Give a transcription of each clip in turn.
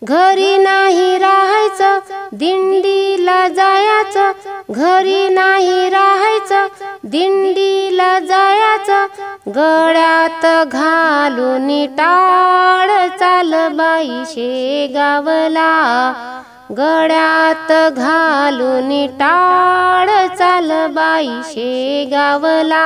घरी नाही राहायचं दिंडीला जायचं, घरी नाही राहायचं दिंडीला जायचं, गळ्यात घालून टाळ चाल बाई शेगावला, गळ्यात घालून टाळ चाल बाई शेगावला।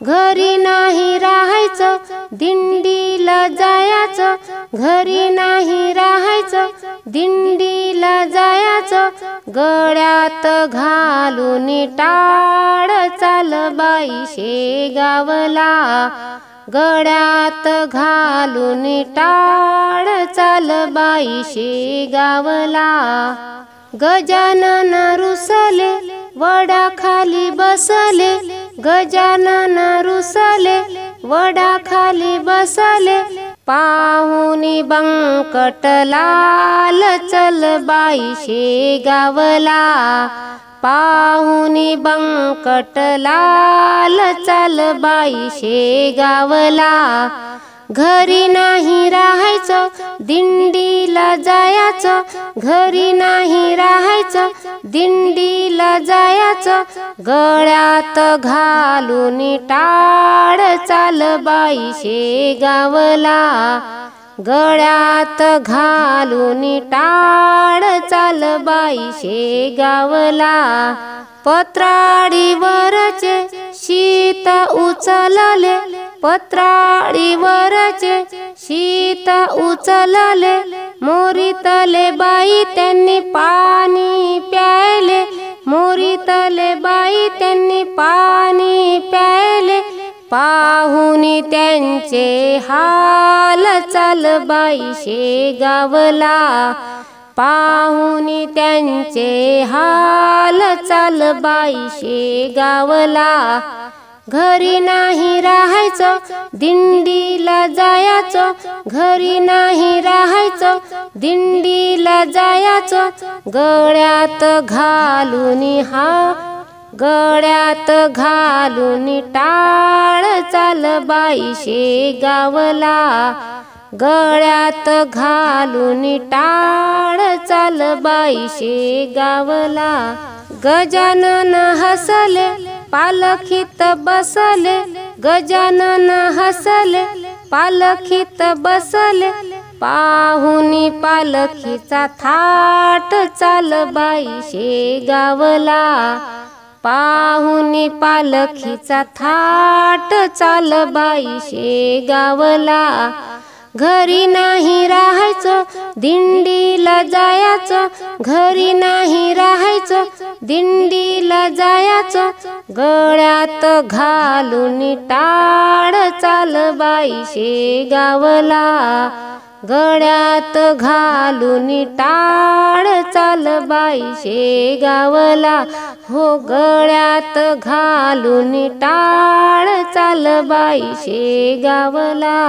घरी नाही राहायचं दिंडीला जायचं, घरी नाही राहायचं दिंडीला जायचं, गळ्यात घालून टाळ चाल बाई शेगावला, गळ्यात घालून टाळ चाल बाई शेगावला। गजानन रुसले वडाखाली बसले, गजानन रुसले वडाखाली बसले, पाहुनी बंकट लाल चल बाई शेगावला, पाहुनी बंकट लाल चल बाई शेगावला। घरी नाही राहायचं दिंडीला जायचं, घरी नाही राहायचं दिंडीला जायचं, गळ्यात घालून टाळ चाल बाई शेगावला, गळ्यात घालून टाळ चाल बाई शेगावला। पत्राळीवरचे शीत उचलले, पत्राळीवरचे शीत उचलले, मोरीतले बाई त्यांनी पाणी प्यायले, मोरीतले बाई त्यांनी पाणी प्यायले, पाहुनी त्यांचे हाल चाल बाई शेगावला, पाहुनी त्यांचे हाल चाल बाई शेगावला। घरी नाही राहायचं दिंडीला जायचं, घरी नाही राहायचं दिंडीला जायचं, गळ्यात घालून गळ्यात घालून टाळ चाल बाई शेगावला, गळ्यात घालून टाळ चाल बाई शेगावला। गजानन हसले पालखीत बसले, गजानन हसले पालखीत बसले, पाहुनी पालखीचा थाट चाल बाई शेगावला, पाहुनी पालखीचा थाट चाल बाई शेगावला। घरी नाही राहायचं दिंडीला जायचं, घरी नाही राहायचं दिंडीला जायचं, गळ्यात घालून टाळ चाल बाई शेगावला, गळ्यात घालून टाळ चाल बाई शेगावला, हो गळ्यात घालून टाळ चाल बाई शेगावला।